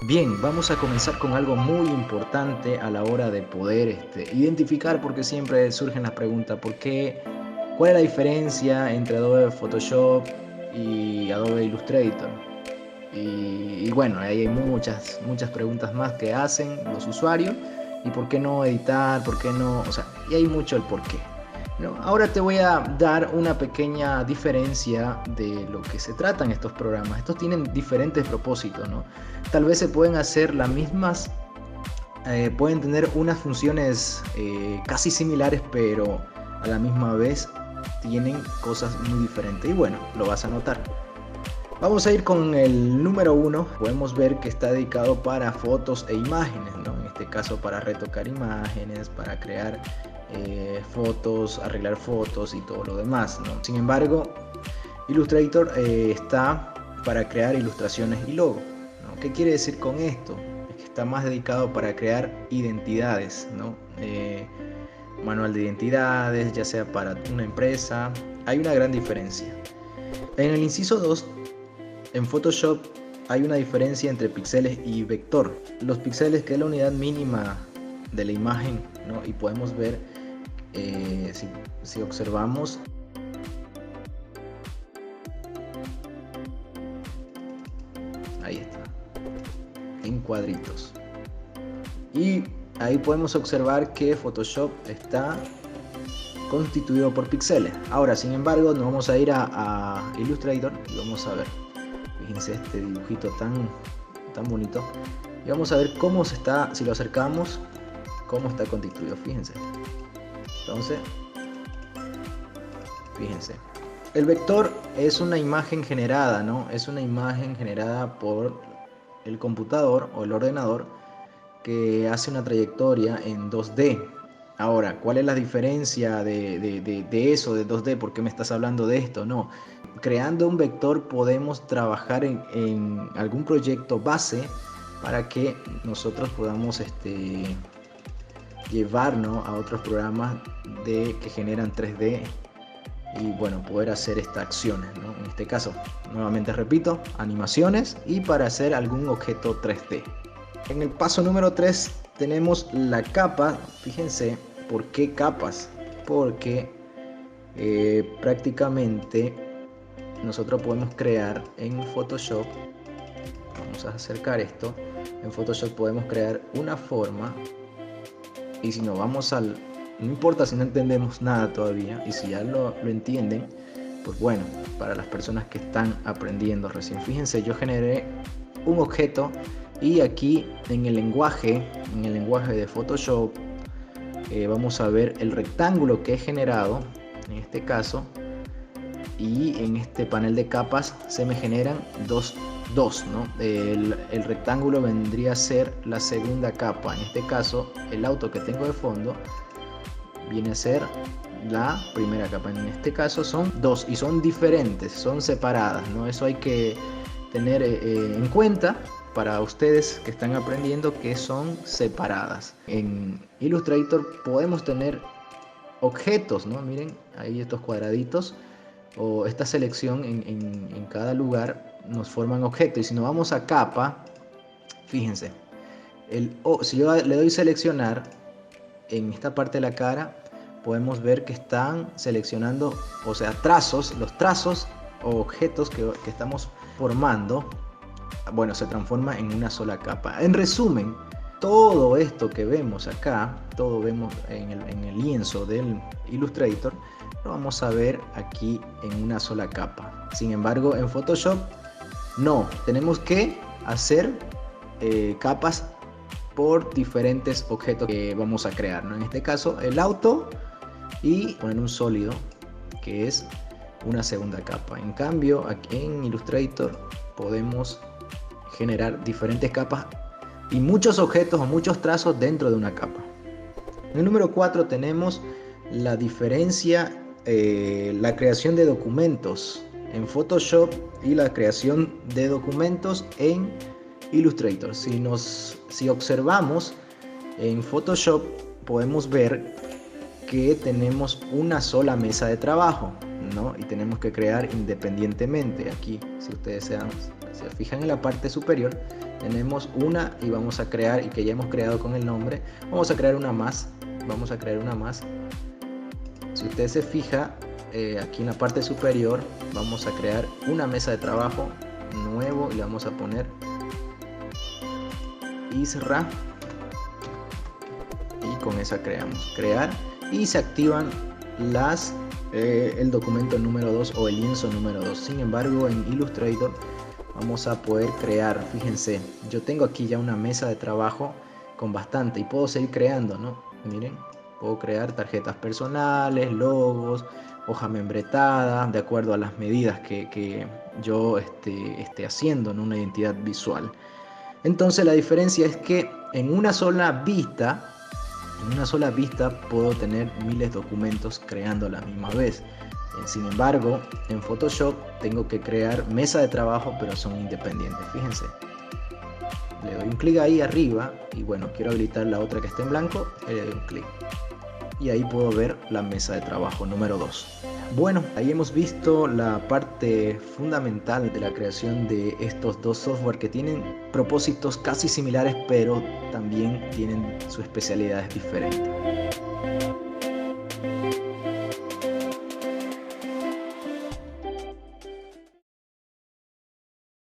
Bien, vamos a comenzar con algo muy importante a la hora de poder identificar, porque siempre surgen las preguntas, ¿cuál es la diferencia entre Adobe Photoshop y Adobe Illustrator? Y bueno, ahí hay muchas preguntas más que hacen los usuarios. ¿Y por qué no editar? ¿Por qué no? O sea, y hay mucho el por qué. ¿No? Ahora te voy a dar una pequeña diferencia de lo que se tratan estos programas. Estos tienen diferentes propósitos, ¿no? Tal vez se pueden hacer las mismas, pueden tener unas funciones casi similares, pero a la misma vez tienen cosas muy diferentes. Y bueno, lo vas a notar. Vamos a ir con el número 1. Podemos ver que está dedicado para fotos e imágenes, ¿no? En este caso para retocar imágenes, para crear fotos, arreglar fotos y todo lo demás, ¿no? Sin embargo, Illustrator está para crear ilustraciones y logos, ¿no? ¿Qué quiere decir con esto? Es que está más dedicado para crear identidades, ¿no? Manual de identidades, ya sea para una empresa. Hay una gran diferencia. En el inciso 2, en Photoshop hay una diferencia entre píxeles y vector. Los píxeles, que es la unidad mínima de la imagen, ¿no? Y podemos ver, si observamos, ahí está, en cuadritos. Y ahí podemos observar que Photoshop está constituido por píxeles. Ahora, sin embargo, nos vamos a ir a Illustrator y vamos a ver. Fíjense este dibujito tan bonito. Y vamos a ver cómo se está, si lo acercamos, cómo está constituido. Fíjense. Entonces, fíjense. El vector es una imagen generada, ¿no? Es una imagen generada por el computador o el ordenador que hace una trayectoria en 2D. Ahora, ¿cuál es la diferencia de eso, de 2D? ¿Por qué me estás hablando de esto? No. Creando un vector podemos trabajar en algún proyecto base para que nosotros podamos llevarnos a otros programas que generan 3D y bueno, poder hacer estas acciones, ¿no? En este caso, nuevamente repito, animaciones y para hacer algún objeto 3D. En el paso número 3 tenemos la capa. Fíjense, ¿por qué capas? Porque prácticamente nosotros podemos crear en Photoshop, vamos a acercar esto, en Photoshop podemos crear una forma y si nos vamos no importa si no entendemos nada todavía y si ya lo entienden, pues bueno, para las personas que están aprendiendo recién, fíjense, yo generé un objeto y aquí en el lenguaje de Photoshop vamos a ver el rectángulo que he generado en este caso, y en este panel de capas se me generan dos, ¿no? El rectángulo vendría a ser la segunda capa. En este caso, el auto que tengo de fondo viene a ser la primera capa. En este caso son dos y son diferentes, son separadas, ¿no? Eso hay que tener en cuenta para ustedes que están aprendiendo, que son separadas. En Illustrator podemos tener objetos, ¿no? Miren, ahí estos cuadraditos o esta selección en cada lugar nos forman objetos. Y si nos vamos a capa, fíjense, si yo le doy seleccionar en esta parte de la cara, podemos ver que están seleccionando, o sea, los trazos o objetos que estamos formando, bueno, se transforma en una sola capa. En resumen, todo esto que vemos acá, todo vemos en el lienzo del Illustrator, lo vamos a ver aquí en una sola capa. Sin embargo, en Photoshop no, tenemos que hacer capas por diferentes objetos que vamos a crear, ¿no? En este caso el auto, y poner un sólido que es una segunda capa. En cambio, aquí en Illustrator podemos generar diferentes capas y muchos objetos o muchos trazos dentro de una capa. En el número 4 tenemos la diferencia, la creación de documentos en Photoshop y la creación de documentos en Illustrator. Si observamos en Photoshop, podemos ver que tenemos una sola mesa de trabajo, ¿no? Y tenemos que crear independientemente. Aquí, si ustedes se fijan en la parte superior, tenemos una y vamos a crear, y que ya hemos creado con el nombre, vamos a crear una más. Si usted se fija, aquí en la parte superior vamos a crear una mesa de trabajo nuevo y le vamos a poner Isra, y con esa creamos crear, y se activan el documento número 2 o el lienzo número 2. Sin embargo, en Illustrator vamos a poder crear, fíjense, yo tengo aquí ya una mesa de trabajo con bastante y puedo seguir creando, ¿no? Miren, puedo crear tarjetas personales, logos, hoja membretada, de acuerdo a las medidas que yo esté haciendo en una identidad visual. Entonces la diferencia es que en una sola vista puedo tener miles de documentos creando a la misma vez. Sin embargo, en Photoshop tengo que crear mesa de trabajo, pero son independientes. Fíjense, le doy un clic ahí arriba y bueno, quiero habilitar la otra que está en blanco, le doy un clic y ahí puedo ver la mesa de trabajo número 2. Bueno, ahí hemos visto la parte fundamental de la creación de estos dos software que tienen propósitos casi similares, pero también tienen sus especialidades diferentes.